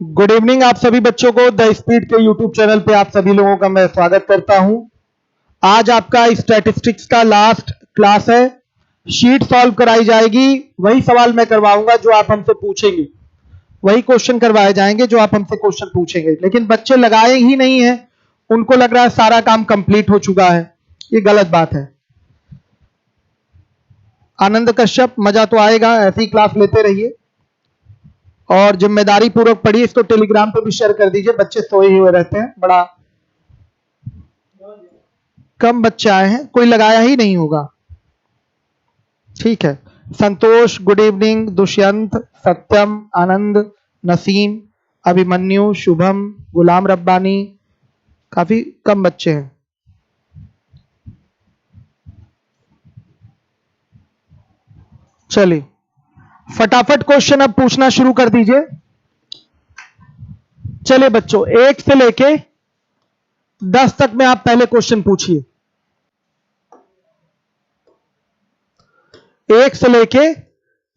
Good evening आप सभी बच्चों को द स्पीड के यूट्यूब चैनल पे आप सभी लोगों का मैं स्वागत करता हूं। आज आपका स्टैटिस्टिक्स का लास्ट क्लास है। शीट सॉल्व कराई जाएगी, वही सवाल मैं करवाऊंगा जो आप हमसे पूछेंगे, वही क्वेश्चन करवाए जाएंगे जो आप हमसे क्वेश्चन पूछेंगे। लेकिन बच्चे लगाए ही नहीं है, उनको लग रहा है सारा काम कंप्लीट हो चुका है। ये गलत बात है। आनंद कश्यप, मजा तो आएगा, ऐसी क्लास लेते रहिए और जिम्मेदारी पूर्वक पढ़िए। इसको टेलीग्राम पे भी शेयर कर दीजिए, बच्चे सोए हुए रहते हैं, बड़ा कम बच्चे आए हैं, कोई लगाया ही नहीं होगा। ठीक है। संतोष, गुड इवनिंग। दुष्यंत, सत्यम, आनंद, नसीम, अभिमन्यु, शुभम, गुलाम रब्बानी, काफी कम बच्चे हैं। चलिए फटाफट क्वेश्चन अब पूछना शुरू कर दीजिए। चलिए बच्चों, 1 से लेके 10 तक में आप पहले क्वेश्चन पूछिए। 1 से लेके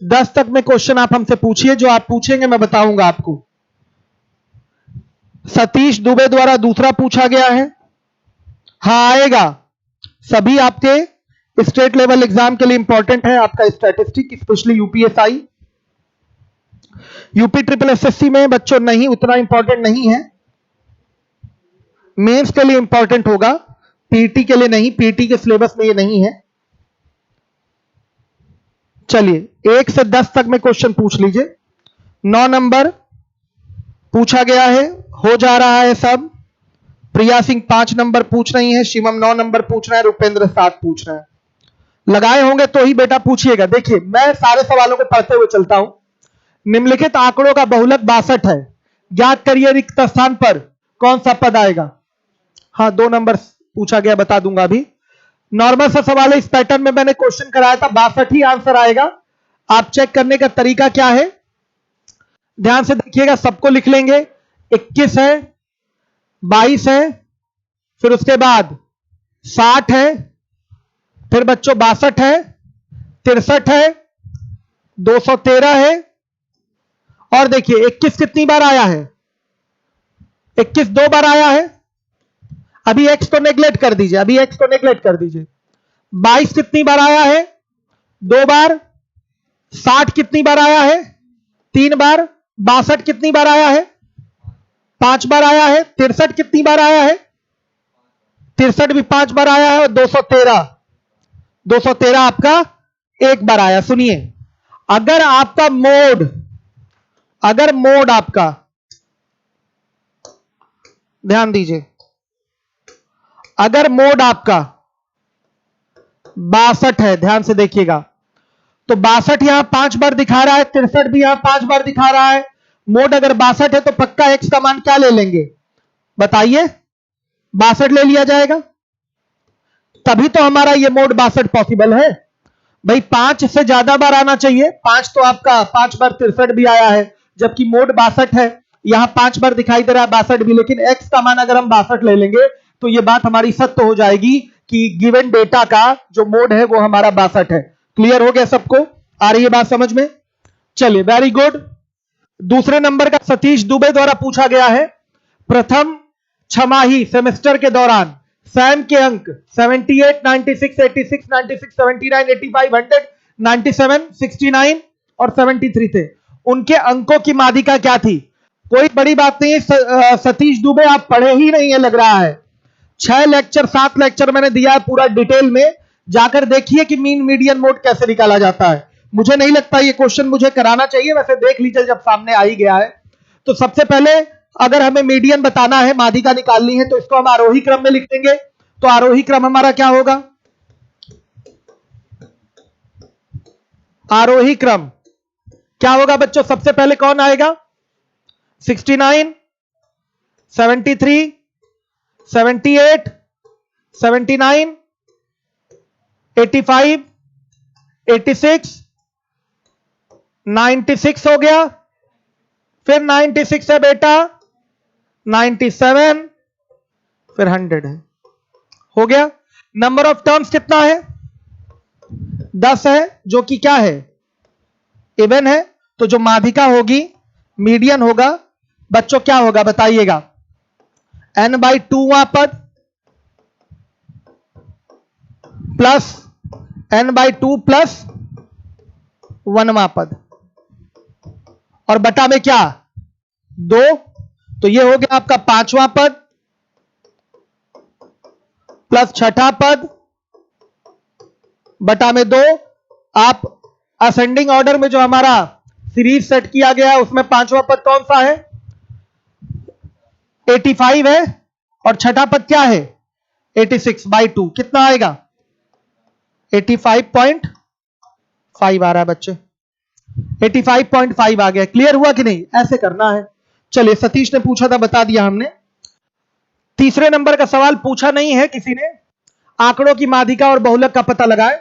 10 तक में क्वेश्चन आप हमसे पूछिए। जो आप पूछेंगे मैं बताऊंगा आपको। सतीश दुबे द्वारा दूसरा पूछा गया है। हाँ आएगा, सभी आपके स्टेट लेवल एग्जाम के लिए इंपॉर्टेंट है। आपका statistic, specially UPSI, UP triple SSC में बच्चों नहीं, उतना इंपॉर्टेंट नहीं है। मेंस के लिए इंपॉर्टेंट होगा, पीटी के लिए नहीं, पीटी के सिलेबस में ये नहीं है। चलिए 1 से 10 तक में क्वेश्चन पूछ लीजिए। 9 नंबर पूछा गया है, हो जा रहा है सब। प्रिया सिंह 5 नंबर पूछ रही है, शिवम 9 नंबर पूछ रहा है, रुपेंद्र 7 पूछ रहा है। लगाए होंगे तो ही बेटा पूछिएगा। देखिए मैं सारे सवालों को पढ़ते हुए चलता हूं। निम्नलिखित आंकड़ों का बहुलक 62 है, ज्ञात करिए रिक्त स्थान पर कौन सा पद आएगा। हाँ 2 नंबर पूछा गया, बता दूंगा अभी। नॉर्मल सा सवाल है, इस पैटर्न में मैंने क्वेश्चन कराया था, 62 ही आंसर आएगा। आप चेक करने का तरीका क्या है, ध्यान से देखिएगा, सबको लिख लेंगे। 21 है, 22 है, फिर उसके बाद 60 है, फिर बच्चों 62 है, 63 है, 213 है, और देखिए 21 कितनी बार आया है, 21 2 बार आया है। अभी एक्स को नेगलेक्ट कर दीजिए, अभी एक्स को नेगलेक्ट कर दीजिए। 22 कितनी बार आया है, 2 बार। 60 कितनी बार आया है, 3 बार। 62 कितनी बार आया है, 5 बार आया है। 63 कितनी बार आया है, 63 भी 5 बार आया है। और 213 आपका 1 बार आया। सुनिए, अगर आपका मोड, अगर मोड आपका, ध्यान दीजिए, अगर मोड आपका 62 है, ध्यान से देखिएगा, तो 62 यहां 5 बार दिखा रहा है, 63 भी यहां 5 बार दिखा रहा है। मोड अगर 62 है तो पक्का एक्स का मान क्या ले लेंगे, बताइए। 62 ले लिया जाएगा, तभी तो हमारा ये मोड 62 पॉसिबल है। भाई 5 से ज्यादा बार आना चाहिए। 5 तो आपका 5 बार 63 भी आया है, जबकि मोड 62 है। यहां 5 बार दिखाई दे रहा है 62 भी, लेकिन एक्स का मान अगर हम 62 ले लेंगे तो यह बात हमारी सत्य हो जाएगी कि गिवन डेटा का जो मोड है वो हमारा 62 है। क्लियर हो गया सबको, आ रही है बात समझ में। चलिए वेरी गुड। दूसरे नंबर का सतीश दुबे द्वारा पूछा गया है, प्रथम छमाही सेमेस्टर के दौरान सैम के अंक 78, 96, 86, 96, 79, 85, 100, 97, 69 और 73 थे। उनके अंकों की माध्यिका क्या थी। कोई बड़ी बात नहीं है सतीश दुबे, आप पढ़े ही नहीं है लग रहा है। 6 लेक्चर 7 लेक्चर मैंने दिया है पूरा डिटेल में, जाकर देखिए कि मीन मीडियन मोड कैसे निकाला जाता है। मुझे नहीं लगता ये क्वेश्चन मुझे कराना चाहिए, वैसे देख लीजिए जब सामने आ ही गया है। तो सबसे पहले अगर हमें मीडियन बताना है, माध्यिका निकालनी है, तो इसको हम आरोही क्रम में लिख देंगे। तो आरोही क्रम हमारा क्या होगा, आरोही क्रम क्या होगा बच्चों। सबसे पहले कौन आएगा, 69, 73, 78, 79, 85, 86, 96 हो गया, फिर 96 है बेटा, 97, फिर 100 है, हो गया। नंबर ऑफ टर्म्स कितना है, 10 है, जो कि क्या है, इवन है। तो जो माध्यिका होगी, मीडियन होगा बच्चों क्या होगा बताइएगा? n/2 वां पद प्लस n/2 प्लस 1वां पद और बटा में क्या 2, तो ये हो गया आपका 5वां पद प्लस 6ठा पद बटा में 2। आप असेंडिंग ऑर्डर में जो हमारा सीरीज सेट किया गया है उसमें 5वां पद कौन सा है? 85 है और 6ठा पद क्या है? 86/2। कितना आएगा? 85.5 आ रहा है बच्चे, 85.5 आ गया। क्लियर हुआ कि नहीं? ऐसे करना है। चलिए, सतीश ने पूछा था, बता दिया हमने। तीसरे नंबर का सवाल पूछा नहीं है किसी ने, आंकड़ों की माध्यिका और बहुलक का पता लगाए।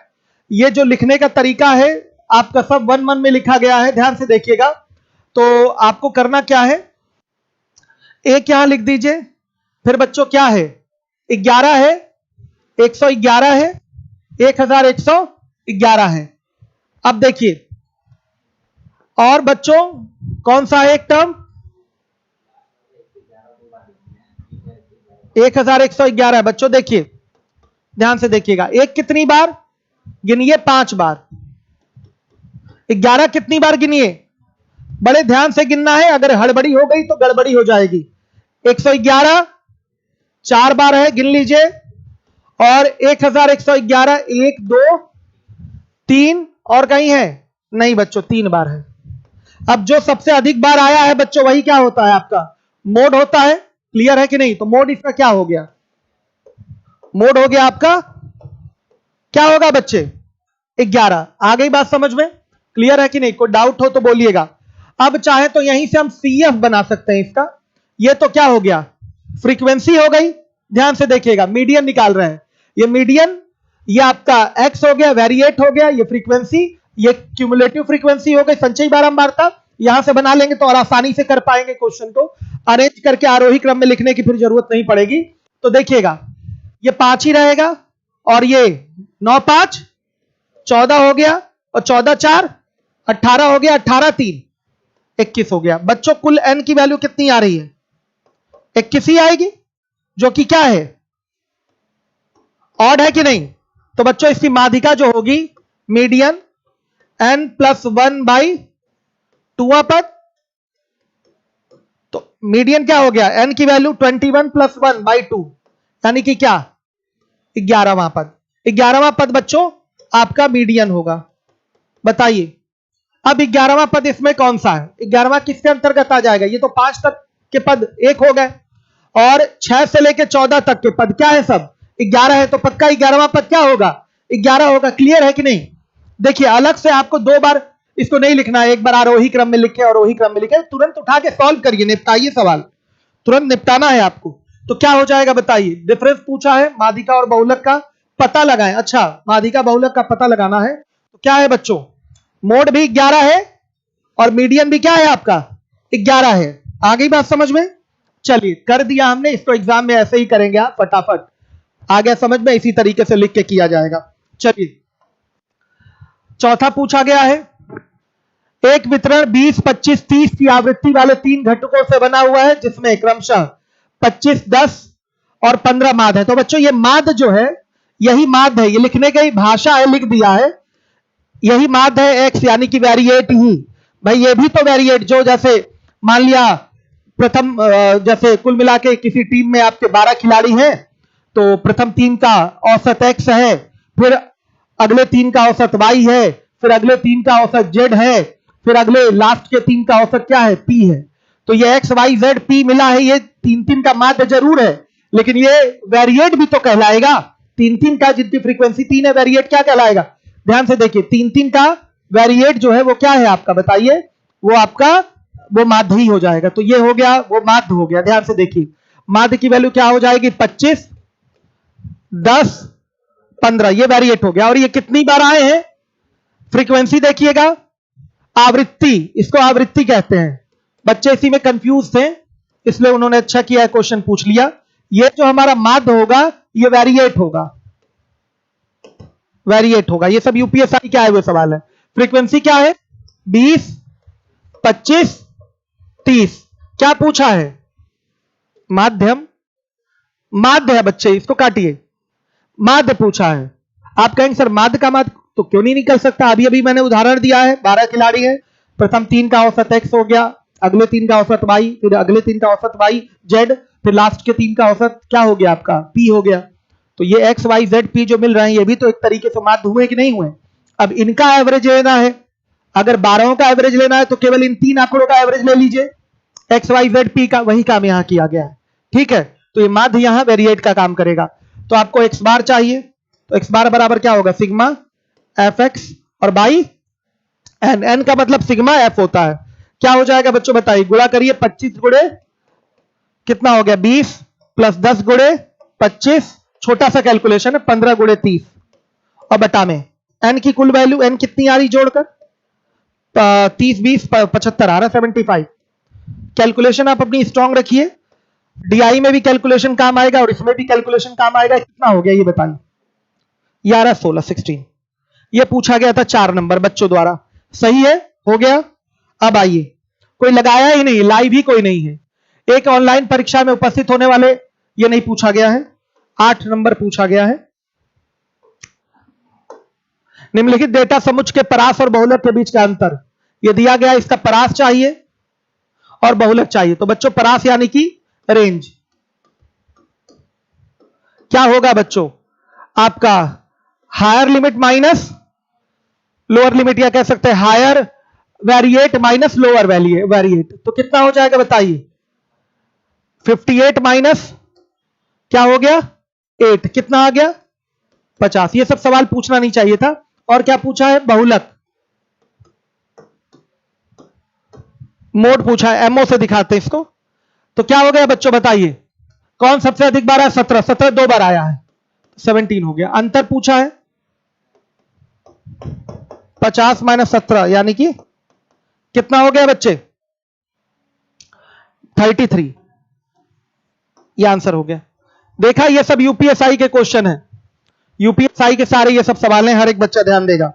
ये जो लिखने का तरीका है आपका सब 1-1 में लिखा गया है, ध्यान से देखिएगा। तो आपको करना क्या है, एक यहां लिख दीजिए, फिर बच्चों क्या है 11 है, 111 है, 1111 है। अब देखिए, और बच्चों कौन सा है एक टर्म? 1111 है। बच्चों देखिए, ध्यान से देखिएगा, एक कितनी बार गिनिए? 5 बार। 11 कितनी बार गिनिए? बड़े ध्यान से गिनना है, अगर हड़बड़ी हो गई तो गड़बड़ी हो जाएगी। 111 4 बार है, गिन लीजिए। और 1111 1 2 3 और कहीं है? नहीं बच्चों, 3 बार है। अब जो सबसे अधिक बार आया है बच्चों वही क्या होता है आपका? मोड होता है। क्लियर है कि नहीं? तो मोड इसका क्या हो गया? मोड हो गया आपका क्या होगा बच्चे? 11। आ गई बात समझ में? क्लियर है कि नहीं? कोई डाउट हो तो बोलिएगा। अब चाहे तो यहीं से हम CF बना सकते हैं इसका। ये तो क्या हो गया? फ्रीक्वेंसी हो गई। ध्यान से देखिएगा, मीडियन निकाल रहे हैं। ये मीडियन, ये आपका x हो गया, वेरिएट हो गया, ये फ्रीक्वेंसी, ये क्यूमुलेटिव फ्रीक्वेंसी हो गई, संचयी बारंबारता। यहां से बना लेंगे तो और आसानी से कर पाएंगे क्वेश्चन को। अरेंज करके आरोही क्रम में लिखने की फिर जरूरत नहीं पड़ेगी। तो देखिएगा, ये 5 ही रहेगा और ये 9 5 14 हो गया और 14 4 18 हो गया, 18 3 21 हो गया। बच्चों कुल n की वैल्यू कितनी आ रही है? 21 ही आएगी, जो कि क्या है? ऑड है कि नहीं? तो बच्चों इसकी माध्यिका जो होगी मीडियन n+1/2वां पद। तो मीडियन क्या हो गया? n की वैल्यू 21+1/2 यानी कि क्या? 11वां पद। 11वां पद बच्चों आपका मीडियन होगा। बताइए, अब 11वां पद इसमें कौन सा है? 11वां किसके अंतर्गत आ जाएगा? ये तो 5 तक के पद एक हो गए और 6 से लेकर 14 तक के पद क्या है? सब 11 है, तो पक्का 11वां पद क्या होगा? 11 होगा। क्लियर है कि नहीं? देखिए, अलग से आपको 2 बार इसको नहीं लिखना है, एक बार आरोही क्रम में लिखे, आरोही क्रम में लिखे, तुरंत उठा के सॉल्व करिए, निपटाइए सवाल, तुरंत निपटाना है आपको। तो क्या हो जाएगा बताइए? डिफरेंस पूछा है, माध्यिका और बहुलक का पता लगाएं। अच्छा, माध्यिका बहुलक का पता लगाना है तो क्या है बच्चों? मोड भी 11 है और मीडियन भी क्या है आपका? 11 है। आ गई बात समझ में? चलिए, कर दिया हमने इसको। एग्जाम में ऐसे ही करेंगे आप, फटाफट आ गया समझ में, इसी तरीके से लिख के किया जाएगा। चलिए, चौथा पूछा गया है, एक वितरण 20 25 30 की आवृत्ति वाले 3 घटकों से बना हुआ है जिसमें क्रमशः 25 10 और 15 माद है। तो बच्चों ये माद जो है, यही माद है, ये लिखने की भाषा है, लिख दिया है, यही माद है x, यानी कि वेरिएट ही। भाई ये भी तो वेरिएट, जो जैसे मान लिया प्रथम, जैसे कुल मिला के किसी टीम में आपके 12 खिलाड़ी हैं, तो प्रथम 3 का औसत x है, फिर अगले 3 का औसत y है, फिर अगले 3 का औसत z है, फिर अगले लास्ट के 3 का औसत क्या है? p है। तो ये x y z p मिला है, ये 3 का माध्य जरूर है, लेकिन ये वेरिएट भी तो कहलाएगा। 3 का जितनी फ्रीक्वेंसी 3 है, वेरिएट क्या कहलाएगा? ध्यान से देखिए, 3 का वेरिएट जो है वो क्या है आपका? बताइए, वो आपका वो माध्य ही हो जाएगा। तो ये हो गया, वो माध्य हो गया। ध्यान से देखिए, माध्य की वैल्यू क्या हो जाएगी? 25 10 15, ये वेरिएट हो गया। और ये कितनी बार आए हैं? फ्रीक्वेंसी देखिएगा, आवृत्ति, इसको आवृत्ति कहते हैं। बच्चे इसी में कंफ्यूज थे, इसलिए उन्होंने अच्छा किया, क्वेश्चन पूछ लिया। ये जो हमारा माध्य होगा ये वेरिएट होगा, वेरिएट होगा। ये सब यूपीएससी के आए हुए सवाल है। फ्रीक्वेंसी क्या है? 20 25 30। क्या पूछा है? माध्यम, माध्य है बच्चे, इसको काटिए, माध्य पूछा है। आप कहेंगे सर माध्य का माध्य तो क्यों नहीं निकल सकता? अभी अभी मैंने उदाहरण दिया है, 12 खिलाड़ी है, प्रथम 3 का औसत x हो गया, अगले 3 का औसत y, फिर अगले 3 का औसत y z, फिर लास्ट के 3 का औसत क्या हो गया आपका p हो गया। तो ये x y z p जो मिल रहे हैं ये भी तो एक तरीके से माध्य हुए कि नहीं हुए? अब इनका एवरेज लेना है, अगर 12 का एवरेज लेना है तो केवल इन 3 आंकड़ों का एवरेज ले लीजिए, x y z p का, वही काम यहां किया गया है। ठीक है, तो ये माध्य यहां वेरिएट का काम करेगा। तो आपको x बार चाहिए, तो x बार बराबर क्या होगा? सिग्मा एफ एक्स और बाई एन, एन का मतलब सिग्मा एफ होता है। क्या हो जाएगा बच्चों बताइए? गुणा करिए, 25 गुणे कितना हो गया 20 प्लस 10 गुणे 25, छोटा सा कैलकुलेशन है, 15 गुणे 30 और बटा में एन की कुल वैल्यू, एन कितनी आ रही जोड़कर? 30 20 75 आ रहा, 75। कैलकुलेशन आप अपनी स्ट्रांग रखिए, डीआई में भी कैलकुलेशन काम आएगा और इसमें भी कैलकुलेशन काम आएगा। कितना हो गया ये बताइए? 11 16 16। ये पूछा गया था 4 नंबर बच्चों द्वारा, सही है, हो गया। अब आइए, कोई लगाया ही नहीं, लाइव ही कोई नहीं है, एक ऑनलाइन परीक्षा में उपस्थित होने वाले, ये नहीं पूछा गया है, 8 नंबर पूछा गया है। निम्नलिखित डेटा समुच्चय के परास और बहुलक के बीच का अंतर, ये दिया गया, इसका परास चाहिए और बहुलक चाहिए। तो बच्चों परास यानी कि रेंज क्या होगा बच्चों आपका? Higher limit minus lower limit, या कह सकते हैं higher variate minus lower variate. तो कितना हो जाएगा बताइए? 58 माइनस क्या हो गया 8, कितना आ गया 50। ये सब सवाल पूछना नहीं चाहिए था। और क्या पूछा है? बहुलक मोड पूछा है, एमओ से दिखाते हैं इसको। तो क्या हो गया बच्चों बताइए? कौन सबसे अधिक बार आया? 17, 17 2 बार आया है, 17 हो गया। अंतर पूछा है 50 माइनस 17 यानी कि कितना हो गया बच्चे? 33। ये आंसर हो गया। देखा, ये सब यूपीएसआई के क्वेश्चन है, यूपीएसआई के सारे ये सब सवाल हैं, हर एक बच्चा ध्यान देगा।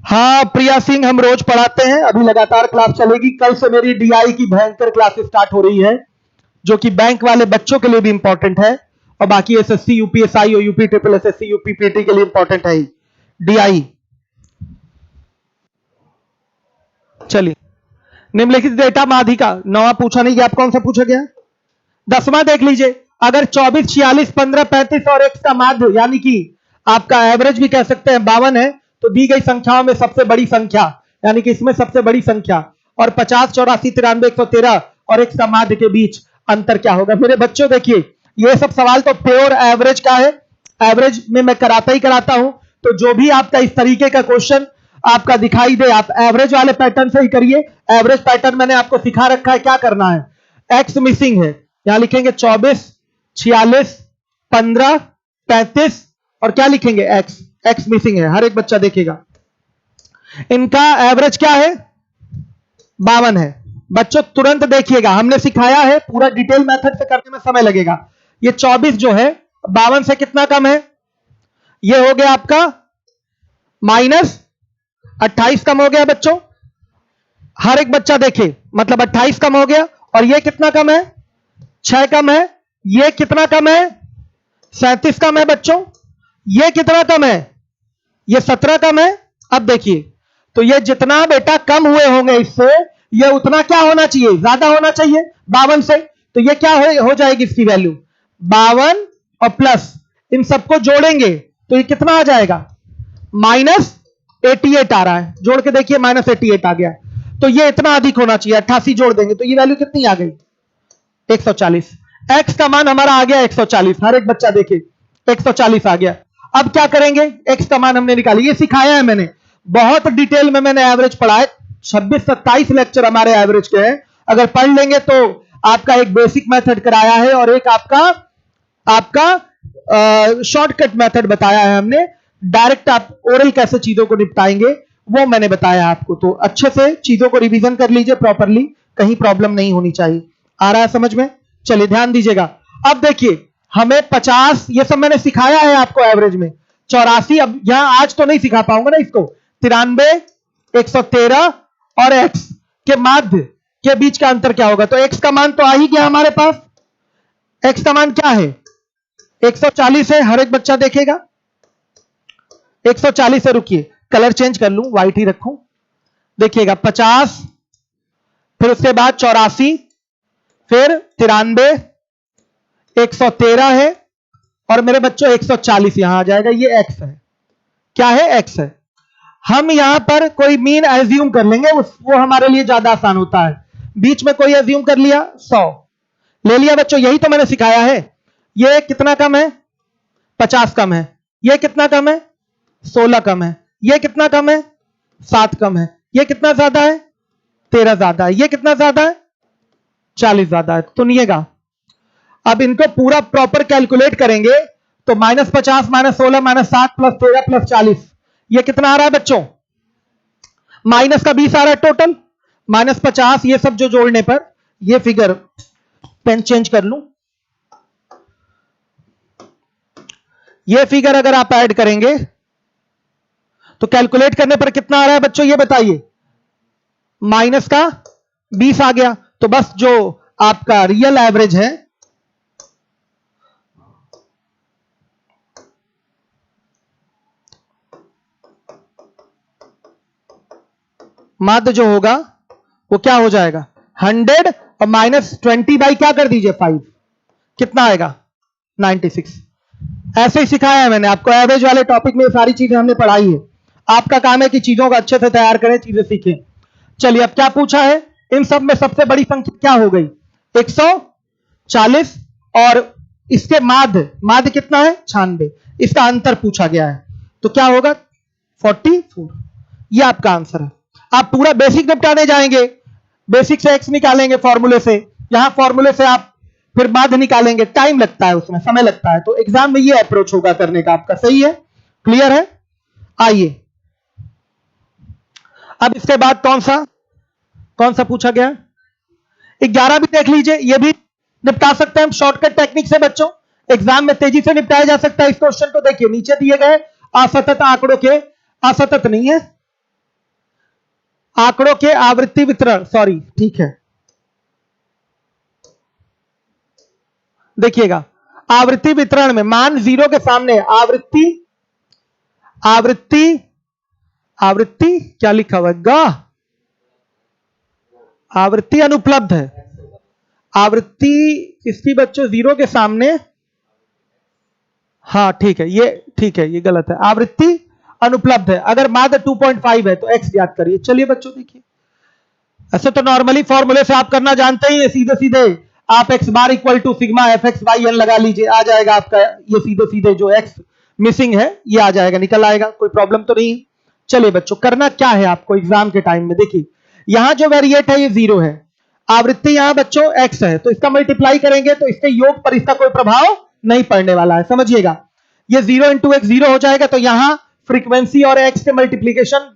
हाँ प्रिया सिंह, हम रोज पढ़ाते हैं, अभी लगातार क्लास चलेगी। कल से मेरी डीआई की भयंकर क्लास स्टार्ट हो रही है, जो कि बैंक वाले बच्चों के लिए भी इंपॉर्टेंट है, और बाकी एसएससी यूपीएसआई और यूपी ट्रिपल एसएससी यूपीपीटी के लिए इंपॉर्टेंट है डीआई। चलिए, निम्नलिखित डेटा माध्यिका, 9वां पूछा नहीं, आप कौन सा पूछा गया? 10वां देख लीजिए। अगर 24 46 15 35 और x का माध्य यानी कि आपका एवरेज भी कह सकते हैं 52 है, तो दी गई संख्याओं में सबसे बड़ी संख्या यानी कि इसमें सबसे बड़ी संख्या और 50 84 93 113 और x का माध्य के बीच अंतर क्या होगा? मेरे बच्चों देखिए, ये सब सवाल तो प्योर एवरेज का है, एवरेज में मैं कराता ही कराता हूं। तो जो भी आपका इस तरीके का क्वेश्चन आपका दिखाई दे, आप एवरेज वाले पैटर्न से ही करिए। एवरेज पैटर्न मैंने आपको सिखा रखा है, क्या करना है? एक्स मिसिंग है, यहां लिखेंगे 24 46 15 35 और क्या लिखेंगे? एक्स, एक्स मिसिंग है, हर एक बच्चा देखेगा। इनका एवरेज क्या है? 52 है। बच्चों तुरंत देखिएगा, हमने सिखाया है, पूरा डिटेल मेथड से करने में समय लगेगा। ये 24 जो है 52 से कितना कम है? ये हो गया आपका माइनस 28 कम हो गया बच्चों, हर एक बच्चा देखे, मतलब 28 कम हो गया। और ये कितना कम है? 6 कम है। ये कितना कम है? 37 कम है बच्चों। ये कितना कम है? ये 17 कम है। अब देखिए, तो ये जितना बेटा कम हुए होंगे इससे, ये उतना क्या होना चाहिए? ज्यादा होना चाहिए 52 से। तो ये क्या हो जाएगी इसकी वैल्यू? 52 और प्लस इन सबको जोड़ेंगे तो ये कितना आ जाएगा? माइनस 88 आ रहा है, जोड़ के देखिए माइनस 88 आ गया। तो ये इतना अधिक होना चाहिए, 88 जोड़ देंगे तो ये वैल्यू कितनी आ गई? 140। एक्स का मान हमारा आ गया 140, हर एक बच्चा देखे 140 आ गया। अब क्या करेंगे? एक्स का मान हमने निकाली, ये सिखाया है मैंने, बहुत डिटेल में मैंने एवरेज पढ़ा है, 26-27 लेक्चर हमारे एवरेज के हैं। अगर पढ़ लेंगे तो आपका एक बेसिक मेथड कराया है और एक आपका शॉर्टकट मेथड बताया है हमने। डायरेक्ट आप ओरल कैसे चीजों को निपटाएंगे वो मैंने बताया आपको। तो अच्छे से चीजों को रिवीजन कर लीजिए प्रॉपरली, कहीं प्रॉब्लम नहीं होनी चाहिए। आ रहा है समझ में? चलिए ध्यान दीजिएगा। अब देखिए, हमें 50 ये सब मैंने सिखाया है आपको एवरेज में, 84 अब यहां आज तो नहीं सिखा पाऊंगा ना इसको, 93 113 और एक्स के माध्य के बीच का अंतर क्या होगा? तो x का मान तो आ ही गया हमारे पास। x का मान क्या है? 140 है। हर एक बच्चा देखेगा 140 है। रुकिए, कलर चेंज कर लूं, व्हाइट ही रखूं। देखिएगा 50, फिर उसके बाद 84, फिर 93, 113 है, और मेरे बच्चों 140 यहां आ जाएगा। ये x है। क्या है? x है। हम यहां पर कोई मीन एज्यूम कर लेंगे, वो हमारे लिए ज्यादा आसान होता है। बीच में कोई एज्यूम कर लिया, 100 ले लिया बच्चों। यही तो मैंने सिखाया है। ये कितना कम है? 50 कम है। ये कितना कम है? 16 कम है। ये कितना कम है? 7 कम है। ये कितना ज्यादा है? 13 ज्यादा है। ये कितना ज्यादा है? 40 ज्यादा है। सुनिएगा, अब इनको पूरा प्रॉपर कैलकुलेट करेंगे तो -50 -16 -7 +13 +40, ये कितना आ रहा है बच्चों? माइनस का 20 आ रहा है टोटल। -50, ये सब जो जोड़ने पर ये फिगर, पेन चेंज कर लूं, ये फिगर अगर आप ऐड करेंगे तो कैलकुलेट करने पर कितना आ रहा है बच्चों? ये बताइए। माइनस का 20 आ गया। तो बस जो आपका रियल एवरेज है, माध्य जो होगा वो क्या हो जाएगा? 100 और -20 बाई क्या कर दीजिए 5, कितना आएगा? 96। ऐसे ही सिखाया है मैंने आपको। एवरेज वाले टॉपिक में सारी चीजें हमने पढ़ाई है। आपका काम है कि चीजों को अच्छे से तैयार करें, चीजें सीखें। चलिए, अब क्या पूछा है? इन सब में सबसे बड़ी संख्या क्या हो गई? 140, और इसके माध्य कितना है? 96। इसका अंतर पूछा गया है, तो क्या होगा? 44। ये आपका आंसर है। आप पूरा बेसिक निपटाने जाएंगे, बेसिक से x निकालेंगे फॉर्मूले से, यहां फॉर्मूले से आप फिर माध्य निकालेंगे, टाइम लगता है, उसमें समय लगता है। तो एग्जाम में ये अप्रोच होगा करने का आपका। सही है? क्लियर है? आइए, अब इसके बाद कौन सा पूछा गया? 11 भी देख लीजिए। ये भी निपटा सकते हैं हम शॉर्टकट टेक्निक से बच्चों। एग्जाम में तेजी से निपटाया जा सकता है इस क्वेश्चन को। देखिए, नीचे दिए गए असतत आंकड़ों के, असतत नहीं है, आंकड़ों के आवृत्ति वितरण, सॉरी, ठीक है। देखिएगा, आवृत्ति वितरण में मान 0 के सामने आवृत्ति क्या लिखा हुआ है? आवृत्ति अनुपलब्ध है। आवृत्ति किसकी बच्चों? 0 के सामने, हाँ ठीक है, ये गलत है। आवृत्ति अनुपलब्ध है। अगर माध्य 2.5 है तो x याद करिए। चलिए बच्चों, देखिए, ऐसे तो नॉर्मली फॉर्मूले से आप करना जानते ही, सीधे सीधे आप x bar equal to sigma fx/n लगा लीजिए, आ जाएगा आपका। ये सीधे सीधे जो x मिसिंग है ये आ जाएगा, निकल आएगा, कोई प्रॉब्लम तो नहीं। चलिए बच्चों, करना क्या है आपको एग्जाम के टाइम में? देखिए, यहां जो वेरिएट है ये 0 है, आवृत्ति यहां बच्चों x है, तो इसका मल्टीप्लाई करेंगे तो इसके योग पर इसका कोई प्रभाव नहीं पड़ने वाला है। समझिएगा, ये 0 × x 0 हो जाएगा, तो यहां फ्रीक्वेंसी और x के मल्टीप्लीकेशन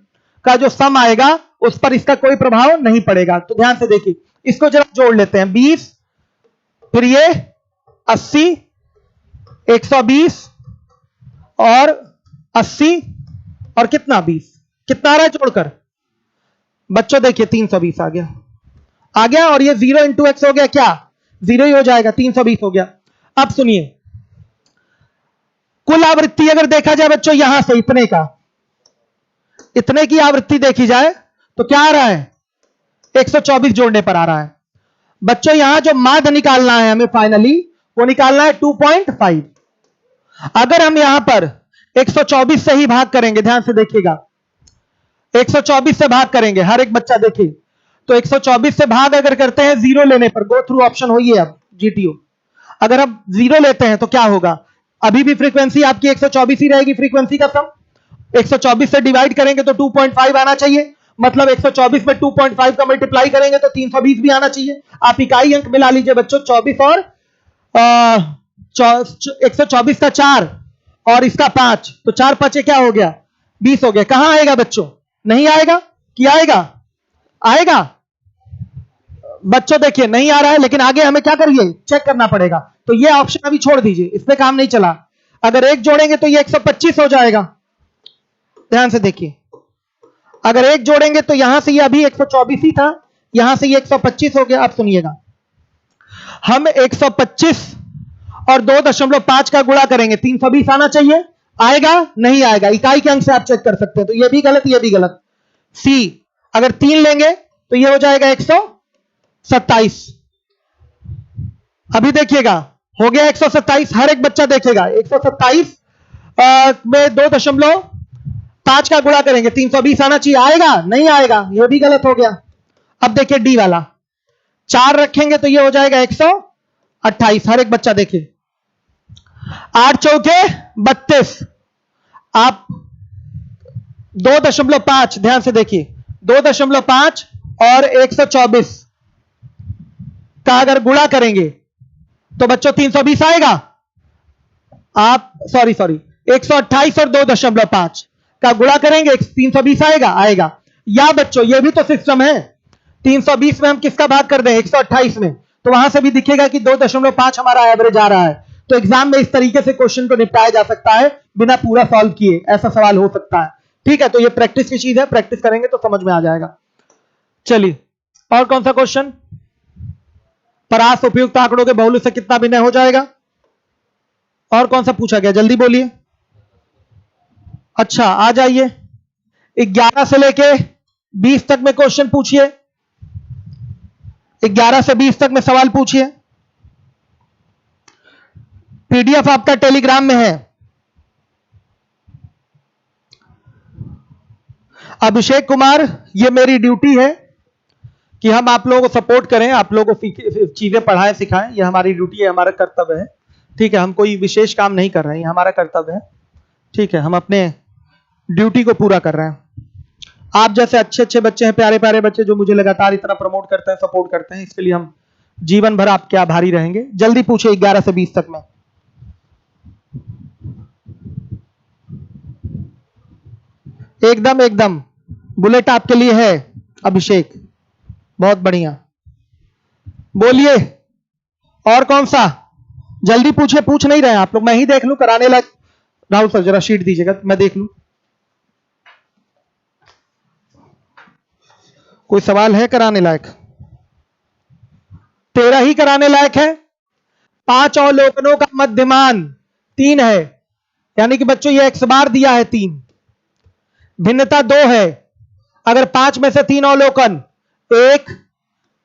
का जो सम आएगा उस पर इसका कोई प्रभाव नहीं पड़ेगा। तो ध्यान से देखिए, इसको जरा जोड़ लेते हैं। 20, फिर ये 80, 120 और 80 और कितना 20, कितना आ रहा है जोड़कर बच्चों? देखिए 320 आ गया, और ये 0 × x हो गया, क्या 0 ही हो जाएगा, 320 हो गया। अब सुनिए, कुल आवृत्ति अगर देखा जाए बच्चों, यहां से इतने की आवृत्ति देखी जाए तो क्या आ रहा है? 124 जोड़ने पर आ रहा है बच्चों। यहां जो माध्य निकालना है हमें फाइनली, वो निकालना है 2.5। अगर हम यहां पर 124 से ही भाग करेंगे, ध्यान से देखिएगा, 124 से भाग करेंगे, हर एक बच्चा देखिए, तो 124 से भाग अगर करते हैं 0 लेने पर, गो थ्रू ऑप्शन होइए अब जीटीओ, अगर हम 0 लेते हैं तो क्या होगा? अभी भी फ्रीक्वेंसी आपकी 124 ही रहेगी, फ्रीक्वेंसी का सम 124 से डिवाइड करेंगे तो 2.5 आना चाहिए, मतलब 124 में 2.5 का मल्टीप्लाई करेंगे तो 320 भी आना चाहिए। आप इकाई अंक मिला लीजिए बच्चों, 24 और 124 का 4 और इसका 5, तो 4 5 क्या हो गया? 20 हो गया। कहां आएगा बच्चों? नहीं आएगा कि आएगा बच्चों? देखिए नहीं आ रहा है, लेकिन आगे हमें क्या करिए, चेक करना पड़ेगा। तो ये ऑप्शन अभी छोड़ दीजिए, इस पे काम नहीं चला। अगर 1 जोड़ेंगे तो ये 125 हो जाएगा। ध्यान से देखिए, अगर 1 जोड़ेंगे तो यहां से ये अभी 124 ही था, यहां से ये 125 हो गया। अब सुनिएगा, हम 125 और 2.5 का गुणा करेंगे, 320 आना चाहिए। आएगा? नहीं आएगा। इकाई के अंक से आप चेक कर सकते हैं, तो ये भी गलत, ये भी गलत। सी, अगर 3 लेंगे तो ये हो जाएगा 127। अभी देखिएगा, हो गया 127। हर एक बच्चा देखेगा, 127 में 2.5 का गुणा करेंगे, 320 आना चाहिए। आएगा? नहीं आएगा, यह भी गलत हो गया। अब देखिए डी वाला, 4 रखेंगे तो यह हो जाएगा 128। हर एक बच्चा देखे, 8 चौके 32। आप 2.5, ध्यान से देखिए, 2.5 और 124 का अगर गुणा करेंगे तो बच्चों 320 आएगा। आप सॉरी 128 और 2.5 का गुणा करेंगे, 320 आएगा? आएगा। या बच्चों ये भी तो सिस्टम है, 320 में हम किसका भाग कर दें? 128 में, तो वहां से भी दिखेगा कि 2.5 हमारा एवरेज आ रहा है। तो एग्जाम में इस तरीके से क्वेश्चन को निपटाया जा सकता है बिना पूरा सॉल्व किए, ऐसा सवाल हो सकता है। ठीक है, तो ये प्रैक्टिस की चीज है, प्रैक्टिस करेंगे तो समझ में आ जाएगा। चलिए, और कौन सा क्वेश्चन? परास उपयुक्त आंकड़ों के बहुलक से कितना विनय हो जाएगा? और कौन सा पूछा गया? जल्दी बोलिए। अच्छा, आ जाइए, 11 से लेके 20 तक में क्वेश्चन पूछिए। 11 से 20 तक में सवाल पूछिए। पीडीएफ आपका टेलीग्राम में है। अभिषेक कुमार, ये मेरी ड्यूटी है कि हम आप लोगों को सपोर्ट करें, आप लोगों को चीजें पढ़ाएं सिखाएं। ये हमारी ड्यूटी है, हमारा कर्तव्य है। ठीक है, हम कोई विशेष काम नहीं कर रहे हैं, ये हमारा कर्तव्य है। ठीक है, हम अपने ड्यूटी को पूरा कर रहे हैं। आप जैसे अच्छे अच्छे बच्चे हैं, प्यारे प्यारे बच्चे, जो मुझे लगातार इतना प्रमोट करते हैं, सपोर्ट करते हैं, इसके लिए हम जीवन भर आपके आभारी रहेंगे। जल्दी पूछे 11 से 20 तक में। एकदम एकदम, बुलेट आपके लिए है अभिषेक, बहुत बढ़िया। बोलिए, और कौन सा? जल्दी पूछे, पूछ नहीं रहे आप लोग, मैं ही देख लूं कराने लायक। राहुल सर जरा शीट दीजिएगा, मैं देख लूं। कोई सवाल है कराने लायक? 13 ही कराने लायक है। 5 अवलोकनों का मध्यमान 3 है, यानी कि बच्चों ये x बार दिया है 3, भिन्नता 2 है। अगर 5 में से 3 अवलोकन 1,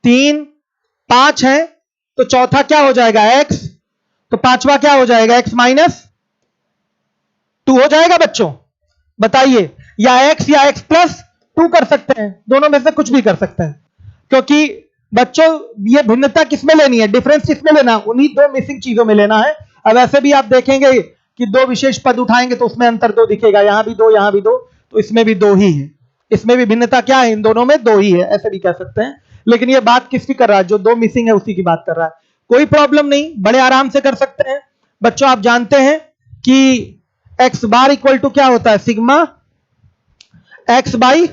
3, 5 है तो चौथा क्या हो जाएगा? x, तो पांचवा क्या हो जाएगा? x माइनस 2 हो जाएगा बच्चों। बताइए, या x या x प्लस 2 कर सकते हैं, दोनों में से कुछ भी कर सकते हैं, क्योंकि बच्चों ये भिन्नता किसमें लेनी है? डिफरेंस किसमें लेना? उन्हीं 2 मिसिंग चीजों में लेना है। अब ऐसे भी आप देखेंगे कि 2 विशेष पद उठाएंगे तो उसमें अंतर 2 दिखेगा, यहां भी 2, यहां भी 2, तो इसमें भी 2 ही है। इसमें भी भिन्नता क्या है? इन दोनों में 2 ही है, ऐसे भी कह सकते हैं। लेकिन ये बात किसकी कर रहा है? जो 2 मिसिंग है उसी की बात कर रहा है। कोई प्रॉब्लम नहीं, बड़े आराम से कर सकते हैं बच्चों। आप जानते हैं कि x बार इक्वल टू क्या होता है? सिग्मा x बाई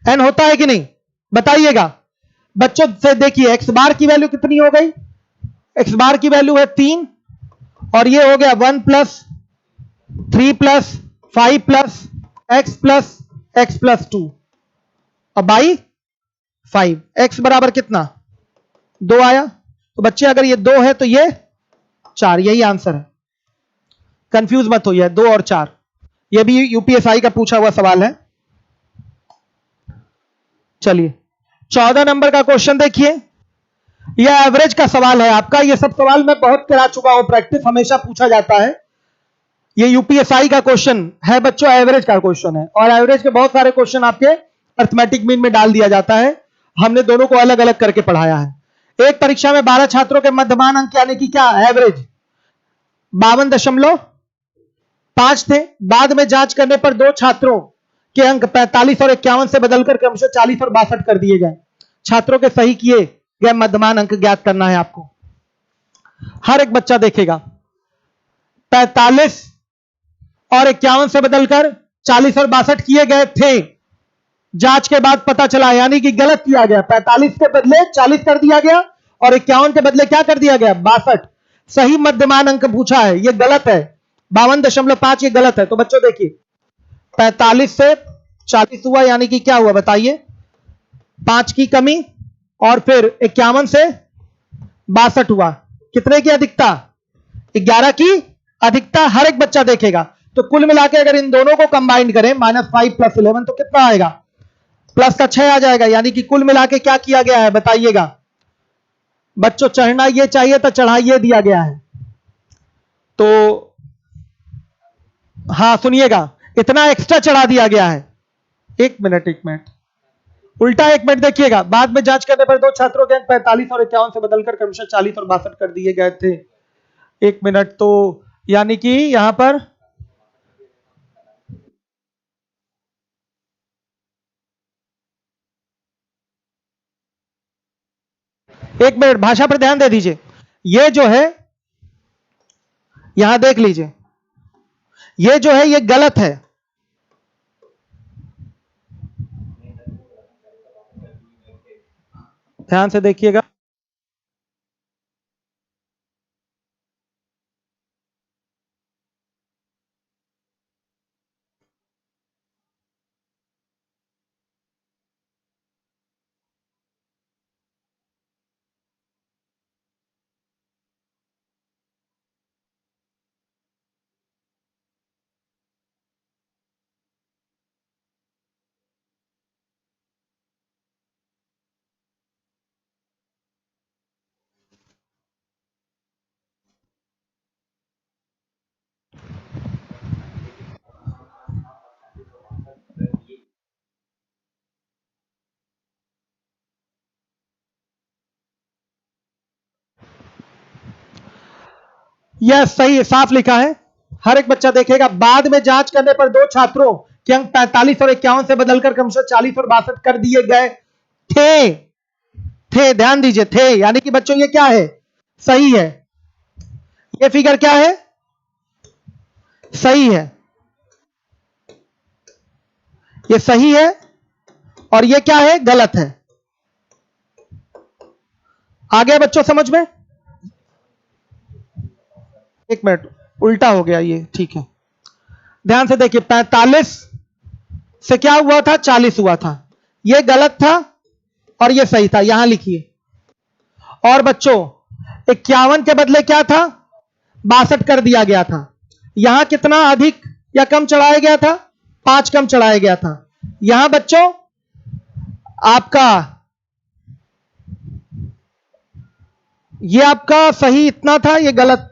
n होता है कि नहीं? बताइएगा बच्चों से। देखिए x बार की वैल्यू कितनी हो गई? x बार की वैल्यू है 3, और ये हो गया 1 plus 3 plus 5 plus x plus 2 और बाई 5। x बराबर कितना? 2 आया। तो बच्चे अगर ये 2 है तो ये 4, यही आंसर है। कंफ्यूज मत होइए, 2 और 4। ये भी यूपीएसआई का पूछा हुआ सवाल है। चलिए, 14 नंबर का क्वेश्चन देखिए। यह एवरेज का सवाल है आपका। यह सब सवाल मैं बहुत करा चुका हूं, प्रैक्टिस हमेशा पूछा जाता है। यह यूपीएसआई का क्वेश्चन है बच्चों, एवरेज का क्वेश्चन है। और एवरेज के बहुत सारे क्वेश्चन आपके अर्थमेटिक मीन में डाल दिया जाता है। हमने दोनों को अलग अलग करके पढ़ाया है। एक परीक्षा में 12 छात्रों के मध्यमान अंक यानी कि क्या? एवरेज 52.5 थे। बाद में जांच करने पर 2 छात्रों के अंक 45 और 51 से बदलकर क्रमशः 40 और 62 कर दिए गए। छात्रों के सही किए गए मध्यमान अंक ज्ञात करना है आपको। हर एक बच्चा देखेगा, 45 और 51 से बदलकर 40 और 62 किए गए थे। जांच के बाद पता चला, यानी कि गलत किया गया। 45 के बदले 40 कर दिया गया और 51 के बदले क्या कर दिया गया? 62। सही मध्यमान अंक पूछा है, यह गलत है। 52.5 ये गलत है। तो बच्चों देखिए, 45 से 40 हुआ, यानी कि क्या हुआ बताइए? 5 की कमी और फिर 51 से 62 हुआ, कितने की अधिकता? 11 की अधिकता हर एक बच्चा देखेगा। तो कुल मिला के अगर इन दोनों को कंबाइन करें -5 + 11 तो कितना आएगा? प्लस का 6 आ जाएगा। यानी कि कुल मिला के क्या किया गया है बताइएगा बच्चों? चढ़ना ये चाहिए था, चढ़ा ये दिया गया है। तो हाँ सुनिएगा, इतना एक्स्ट्रा चढ़ा दिया गया है। एक मिनट उल्टा 1 मिनट देखिएगा। बाद में जांच करने पर 2 छात्रों के अंक 45 और 51 से बदलकर क्रमशः 40 और 62 कर दिए गए थे। 1 मिनट, तो यानी कि यहां पर एक मिनट, भाषा पर ध्यान दे दीजिए। ये जो है यहां देख लीजिए, ये जो है ये गलत है। ध्यान से देखिएगा। यह सही है, साफ लिखा है, हर एक बच्चा देखेगा। बाद में जांच करने पर 2 छात्रों के अंक 45 और 51 से बदलकर क्रमशः 40 और 62 कर दिए गए थे। ध्यान दीजिए, थे, यानी कि बच्चों ये क्या है? सही है। ये फिगर क्या है? सही है। ये सही है और ये क्या है? गलत है। आ गया बच्चों समझ में? 1 मिनट, उल्टा हो गया ये, ठीक है। ध्यान से देखिए, 45 से क्या हुआ था? 40 हुआ था। ये गलत था और ये सही था, यहां लिखिए। और बच्चों 51 के बदले क्या था? 62 कर दिया गया था। यहां कितना अधिक या कम चढ़ाया गया था? 5 कम चढ़ाया गया था। यहां बच्चों आपका ये आपका सही इतना था, ये गलत,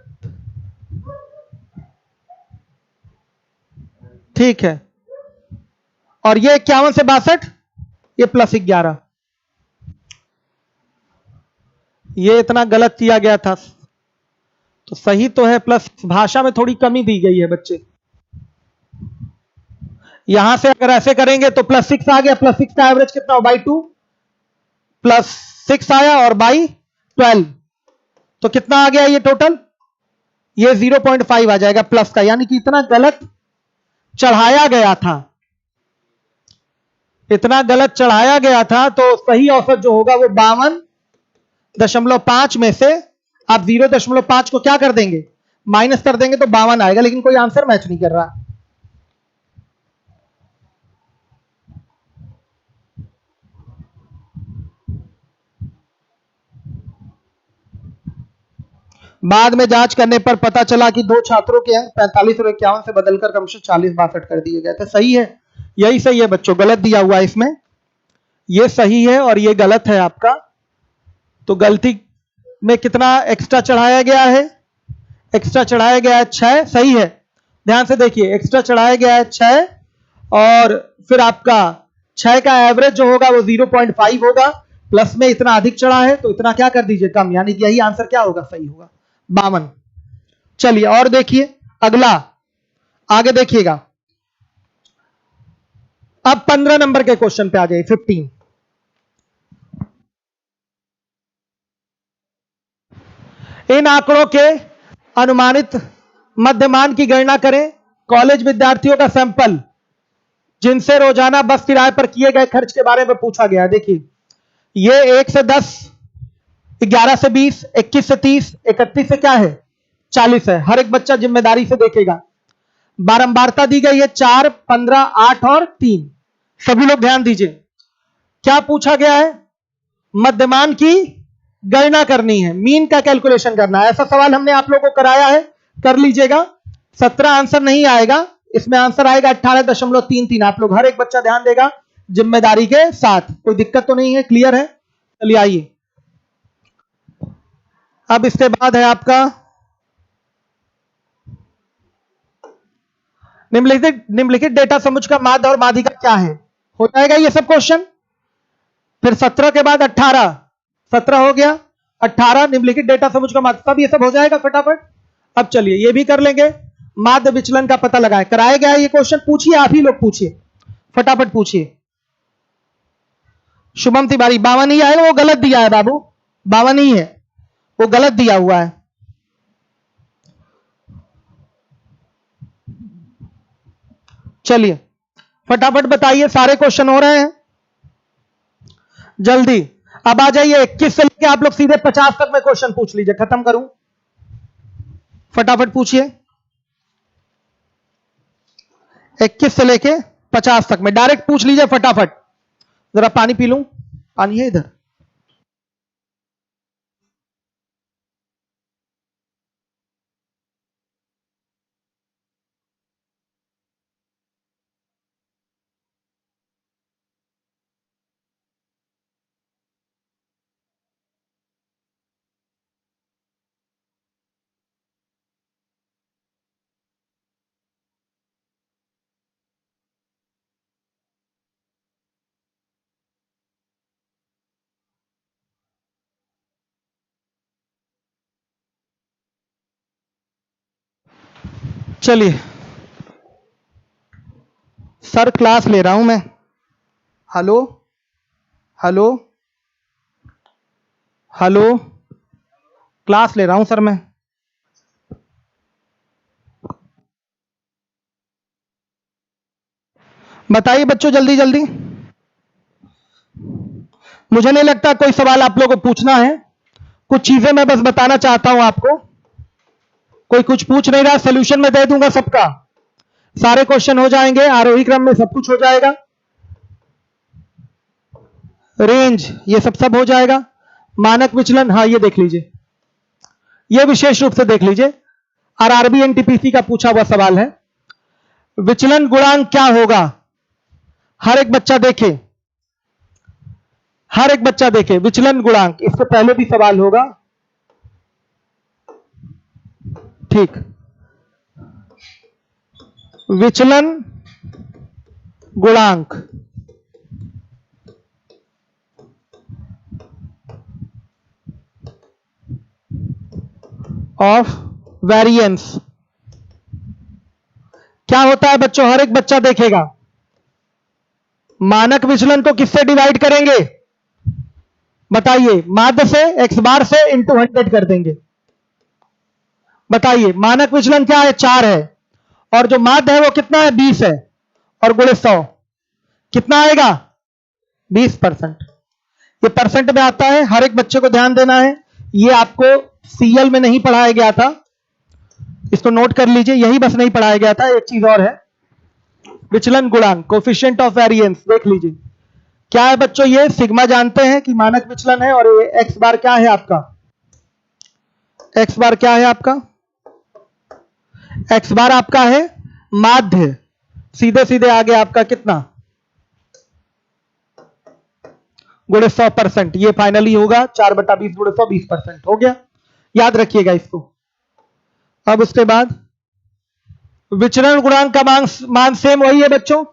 ठीक है। और ये 51 से 62, ये +11, ये इतना गलत किया गया था। तो सही तो है, प्लस भाषा में थोड़ी कमी दी गई है बच्चे। यहां से अगर ऐसे करेंगे तो +6 आ गया, +6 का एवरेज कितना हो? /2, +6 आया और /12, तो कितना आ गया ये टोटल? ये 0.5 आ जाएगा प्लस का, यानी कि इतना गलत चढ़ाया गया था, इतना गलत चढ़ाया गया था। तो सही औसत जो होगा वो 52.5 में से आप 0.5 को क्या कर देंगे? माइनस कर देंगे तो 52 आएगा, लेकिन कोई आंसर मैच नहीं कर रहा। बाद में जांच करने पर पता चला कि 2 छात्रों के अंक 45 और 51 से बदलकर क्रमशः 40 62 कर दिए गए थे। सही है, यही सही है बच्चों, गलत दिया हुआ है इसमें। ये सही है और ये गलत है आपका। तो गलती में कितना एक्स्ट्रा चढ़ाया गया है? एक्स्ट्रा चढ़ाया गया है 6, सही है। ध्यान से देखिए, एक्स्ट्रा चढ़ाया गया है 6 और फिर आपका 6 का एवरेज जो होगा वो 0.5 होगा। प्लस में इतना अधिक चढ़ा है तो इतना क्या कर दीजिए? कम, यानी कि यही आंसर क्या होगा? सही होगा, 52। चलिए और देखिए अगला, आगे देखिएगा। अब 15 नंबर के क्वेश्चन पे आ जाइए, 15। इन आंकड़ों के अनुमानित मध्यमान की गणना करें। कॉलेज विद्यार्थियों का सैंपल जिनसे रोजाना बस किराए पर किए गए खर्च के बारे में पूछा गया। देखिए ये 1 से 10, 11 से 20, 21 से 30, 31 से क्या है? 40 है। हर एक बच्चा जिम्मेदारी से देखेगा। बारंबारता दी गई है 4, 15, 8 और 3। सभी लोग ध्यान दीजिए, क्या पूछा गया है? मध्यमान की गणना करनी है, मीन का कैलकुलेशन करना है। ऐसा सवाल हमने आप लोगों को कराया है, कर लीजिएगा। 17 आंसर नहीं आएगा, इसमें आंसर आएगा 18.33। आप लोग हर एक बच्चा ध्यान देगा जिम्मेदारी के साथ, कोई दिक्कत तो नहीं है, क्लियर है? चलिए आइए, अब इसके बाद है आपका निम्नलिखित डेटा समुच्चय का माध्य और माध्यिका क्या है। हो जाएगा ये सब क्वेश्चन। फिर 17 के बाद 18, 17 हो गया, 18 निम्नलिखित डेटा समुच्चय का माध्य, सब ये सब हो जाएगा फटाफट। अब चलिए ये भी कर लेंगे, माध्य विचलन का पता लगाएं। कराया गया ये क्वेश्चन, पूछिए, आप ही लोग पूछिए, फटाफट पूछिए। शुभम तिवारी, 52 नहीं आएगा, वो गलत दिया है बाबू, 52 नहीं है, वो गलत दिया हुआ है। चलिए फटाफट बताइए, सारे क्वेश्चन हो रहे हैं जल्दी। अब आ जाइए 21 से लेके आप लोग सीधे 50 तक में क्वेश्चन पूछ लीजिए, खत्म करूं, फटाफट पूछिए। 21 से लेके 50 तक में डायरेक्ट पूछ लीजिए फटाफट। जरा पानी पी लूं, पानी है इधर। चलिए सर क्लास ले रहा हूं मैं। हेलो हेलो हेलो, क्लास ले रहा हूं सर मैं। बताइए बच्चों जल्दी जल्दी, मुझे नहीं लगता कोई सवाल आप लोगों को पूछना है। कुछ चीजें मैं बस बताना चाहता हूं आपको, कोई कुछ पूछ नहीं रहा, सोल्यूशन में दे दूंगा सबका, सारे क्वेश्चन हो जाएंगे, आरोही क्रम में सब कुछ हो जाएगा, रेंज ये सब हो जाएगा। मानक विचलन, हाँ ये देख लीजिए, ये विशेष रूप से देख लीजिए, आरआरबी एनटीपीसी का पूछा हुआ सवाल है। विचलन गुणांक क्या होगा, हर एक बच्चा देखे, हर एक बच्चा देखे विचलन गुणांक, इससे पहले भी सवाल होगा, ठीक। विचलन गुणांक ऑफ वेरिएंस क्या होता है बच्चों, हर एक बच्चा देखेगा। मानक विचलन को किससे डिवाइड करेंगे बताइए, माध्य से, एक्स बार से इंटू 100 कर देंगे। बताइए मानक विचलन क्या है, 4 है, और जो माध्य है वो कितना है, 20 है, और गुणे 100 कितना आएगा, 20%। ये परसेंट में आता है, हर एक बच्चे को ध्यान देना है, ये आपको सीएल में नहीं पढ़ाया गया था, इसको नोट कर लीजिए, यही बस नहीं पढ़ाया गया था। एक चीज और है, विचलन गुणांक कोफिशिएंट ऑफ वेरिएंस देख लीजिए क्या है बच्चों, ये सिग्मा जानते हैं कि मानक विचलन है, और ये एक्स बार क्या है आपका, एक्स बार क्या है आपका, एक्स बार आपका है माध्य, सीधे सीधे आगे आपका कितना, गुणे 100%, ये फाइनली होगा 4/20 गुणे 100, 20% हो गया, याद रखिएगा इसको। अब उसके बाद विचरण गुणांक का मान सेम वही है बच्चों,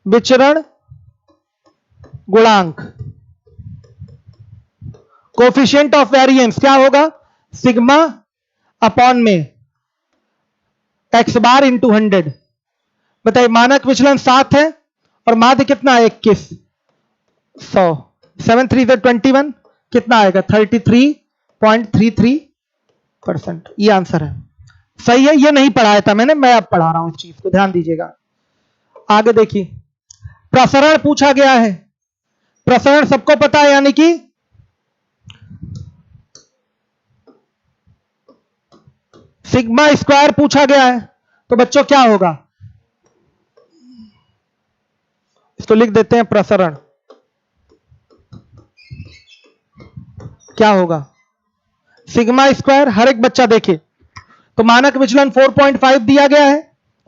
विचरण गुणांक कोफिशिएंट ऑफ वेरिएंस क्या होगा, सिग्मा अपॉन में एक्स बार इंटू 100। बताइए मानक विचलन 7 है और माध्य कितना है 21, 100, 7 3 से 21 कितना आएगा 33.33%। ये आंसर है, सही है। ये नहीं पढ़ाया था मैंने, मैं अब पढ़ा रहा हूं इस चीज को, ध्यान दीजिएगा। आगे देखिए, प्रसरण पूछा गया है, प्रसरण सबको पता है, यानी कि सिग्मा स्क्वायर पूछा गया है, तो बच्चों क्या होगा, इसको लिख देते हैं प्रसरण। क्या होगा? Sigma square. हर एक बच्चा देखे तो मानक विचलन 4.5 दिया गया है,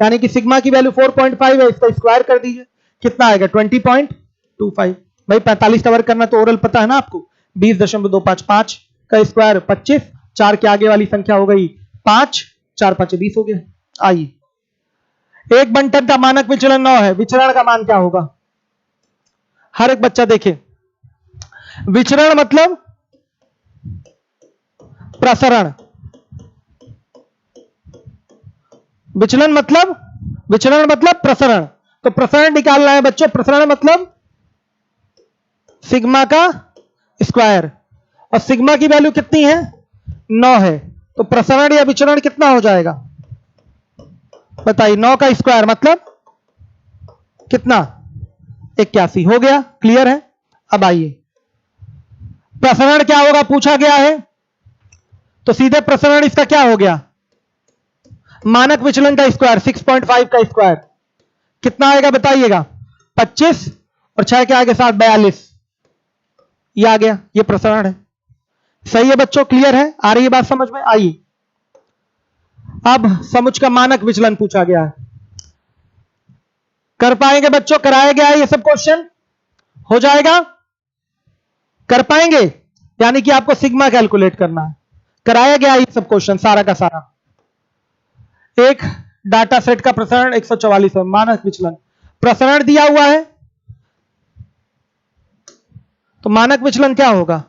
यानी कि सिग्मा की वैल्यू 4.5 है, इसका स्क्वायर कर दीजिए, कितना आएगा? 20.25। भाई 45 का वर्ग करना तो ओरल पता है ना आपको। 20.255 का स्क्वायर 25, 4 के आगे वाली संख्या हो गई 5, 4 5 20 हो गया। आइए, एक बंटन का मानक विचलन 9 है, विचरण का मान क्या होगा? हर एक बच्चा देखे। विचरण मतलब प्रसरण, विचलन मतलब प्रसरण। तो प्रसरण निकालना है बच्चों। प्रसरण मतलब सिग्मा का स्क्वायर, और सिग्मा की वैल्यू कितनी है? 9 है। तो प्रसरण या विचरण कितना हो जाएगा? बताइए। 9 का स्क्वायर मतलब कितना? 81 हो गया। क्लियर है? अब आइए, प्रसरण क्या होगा पूछा गया है, तो सीधे प्रसरण इसका क्या हो गया? मानक विचलन का स्क्वायर 6.5 का स्क्वायर कितना आएगा बताइएगा? 25, और 6 के आगे 7 42, ये आ गया। ये प्रसरण है। सही है बच्चों? क्लियर है? आ रही है बात समझ में? आइए, अब समुच्च का मानक विचलन पूछा गया है। कर पाएंगे बच्चों? कराया गया है ये सब क्वेश्चन? हो जाएगा? कर पाएंगे? यानी कि आपको सिग्मा कैलकुलेट करना है। कराया गया ये सब क्वेश्चन सारा का सारा। एक डाटा सेट का प्रसरण 144 है, मानक विचलन। प्रसरण दिया हुआ है तो मानक विचलन क्या होगा?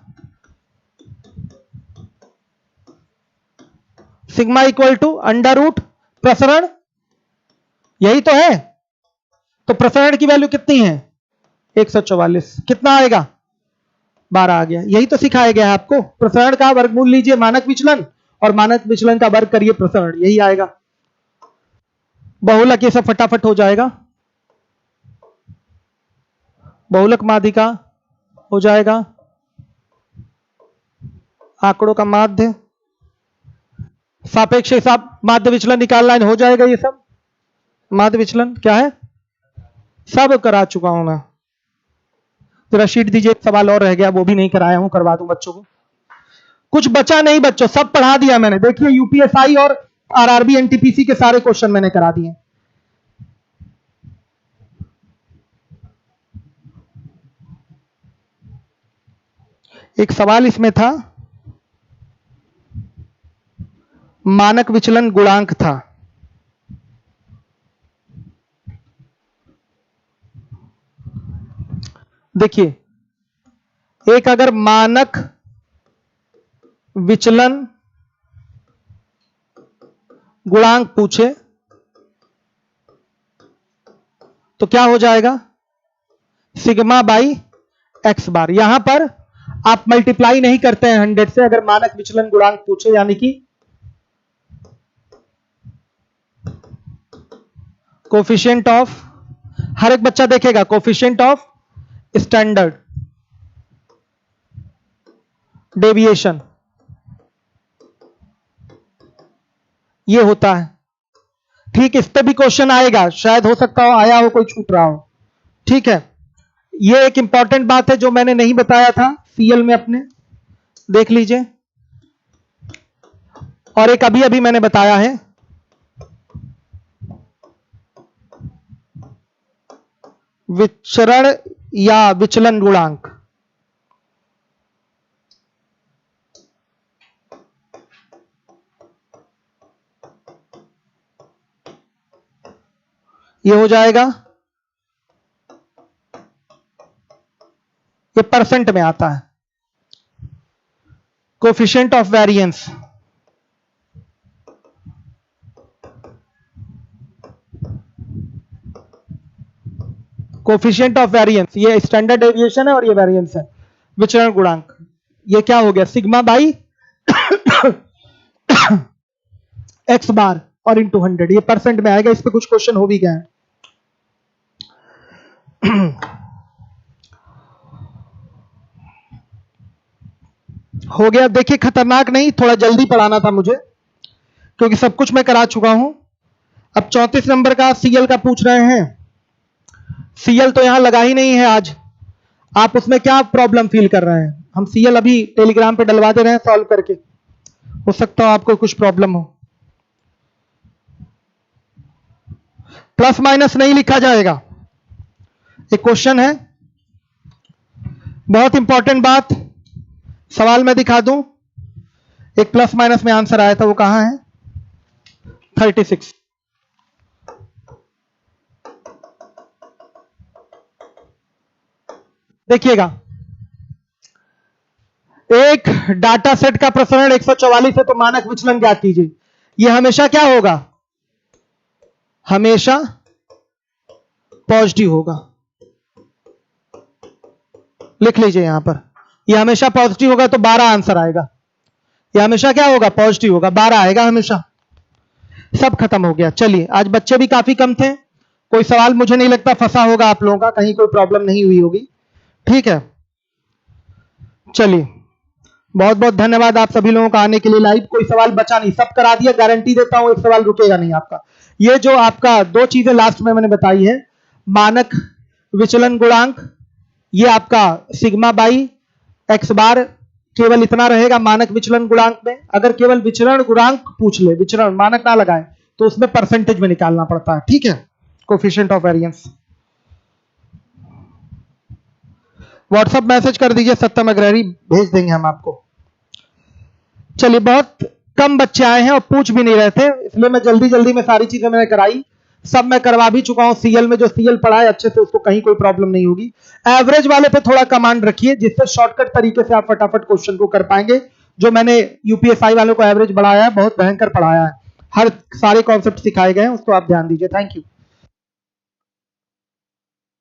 Sigma equal to under root प्रसरण, यही तो है। तो प्रसरण की वैल्यू कितनी है? 144। कितना आएगा? 12 आ गया। यही तो सिखाया गया है आपको। प्रसरण का वर्गमूल लीजिए मानक विचलन, और मानक विचलन का वर्ग करिए प्रसरण, यही आएगा। बहुलक ये सब फटाफट हो जाएगा। बहुलक माध्यिका हो जाएगा, आंकड़ों का माध्य, सापेक्ष हिसाब, माध्य विचलन निकालना है, हो जाएगा ये सब। माध्य विचलन क्या है? सब करा चुका हूं मैं। जरा शीट दीजिए, सवाल और रह गया, वो भी नहीं कराया हूं, करवा दूं बच्चों को। कुछ बचा नहीं बच्चों, सब पढ़ा दिया मैंने। देखिए यूपीएसआई और आरआरबी एनटीपीसी के सारे क्वेश्चन मैंने करा दिए। एक सवाल इसमें था, मानक विचलन गुणांक था। देखिए, एक अगर मानक विचलन गुणांक पूछे तो क्या हो जाएगा? सिग्मा बाई एक्स बार। यहां पर आप मल्टीप्लाई नहीं करते हैं 100 से, अगर मानक विचलन गुणांक पूछे, यानी कि कोफिशिएंट ऑफ, हर एक बच्चा देखेगा, कोफिशिएंट ऑफ स्टैंडर्ड डेविएशन, ये होता है। ठीक, इस पे भी क्वेश्चन आएगा, शायद हो सकता हो आया हो, कोई छूट रहा हो। ठीक है, ये एक इंपॉर्टेंट बात है जो मैंने नहीं बताया था सीएल में अपने, देख लीजिए। और एक अभी अभी मैंने बताया है, विचरण या विचलन गुणांक। ये हो जाएगा, ये परसेंट में आता है, coefficient of variance. Coefficient of variance, ये स्टैंडर्ड डेविएशन है और ये वेरिएंस है। विचरण गुणांक ये क्या हो गया? सिग्मा बाई एक्स बार और इंटू 100, ये परसेंट में आएगा। इस पे कुछ क्वेश्चन हो भी गए हैं। हो गया। देखिए, खतरनाक नहीं, थोड़ा जल्दी पढ़ाना था मुझे, क्योंकि सब कुछ मैं करा चुका हूं। अब 34 नंबर का सीएल का पूछ रहे हैं। सीएल तो यहां लगा ही नहीं है आज। आप उसमें क्या प्रॉब्लम फील कर रहे हैं? हम सीएल अभी टेलीग्राम पे डलवा दे रहे हैं सॉल्व करके, हो सकता है आपको कुछ प्रॉब्लम हो। प्लस माइनस नहीं लिखा जाएगा। एक क्वेश्चन है, बहुत इंपॉर्टेंट बात, सवाल में दिखा दूं, एक प्लस माइनस में आंसर आया था, वो कहां है? 36। देखिएगा, एक डाटा सेट का प्रसरण 144 है तो मानक विचलन ज्ञात कीजिए। यह हमेशा क्या होगा? हमेशा पॉजिटिव होगा। लिख लीजिए यहां पर, यह हमेशा पॉजिटिव होगा तो 12 आंसर आएगा। यह हमेशा क्या होगा? पॉजिटिव होगा, 12 आएगा हमेशा। सब खत्म हो गया। चलिए, आज बच्चे भी काफी कम थे, कोई सवाल मुझे नहीं लगता फंसा होगा आप लोगों का, कहीं कोई प्रॉब्लम नहीं हुई होगी। ठीक है, चलिए, बहुत बहुत धन्यवाद आप सभी लोगों का आने के लिए लाइव। कोई सवाल बचा नहीं, सब करा दिया, गारंटी देता हूं एक सवाल रुकेगा नहीं आपका। ये जो आपका दो चीजें लास्ट में मैंने बताई है, मानक विचलन गुणांक, ये आपका सिग्मा बाई एक्स बार केवल इतना रहेगा मानक विचलन गुणांक में। अगर केवल विचलन गुणांक पूछ ले, विचलन मानक ना लगाए, तो उसमें परसेंटेज में निकालना पड़ता है। ठीक है, coefficient of variance. WhatsApp message कर दीजिए, सत्यम अग्रहरी, भेज देंगे हम आपको। चलिए, बहुत कम बच्चे आए हैं और पूछ भी नहीं रहे थे, इसलिए मैं जल्दी जल्दी में सारी चीजें मैंने कराई, सब मैं करवा भी चुका हूं। सीएल में जो सीएल पढ़ा है अच्छे से, उसको कहीं कोई प्रॉब्लम नहीं होगी। एवरेज वाले पे थोड़ा कमांड रखिए, जिससे शॉर्टकट तरीके से आप फटाफट क्वेश्चन को कर पाएंगे। जो मैंने यूपीएसआई वालों को एवरेज बढ़ाया है, बहुत भयंकर पढ़ाया है, हर सारे कॉन्सेप्ट सिखाए गए हैं, उसको आप ध्यान दीजिए। Thank you.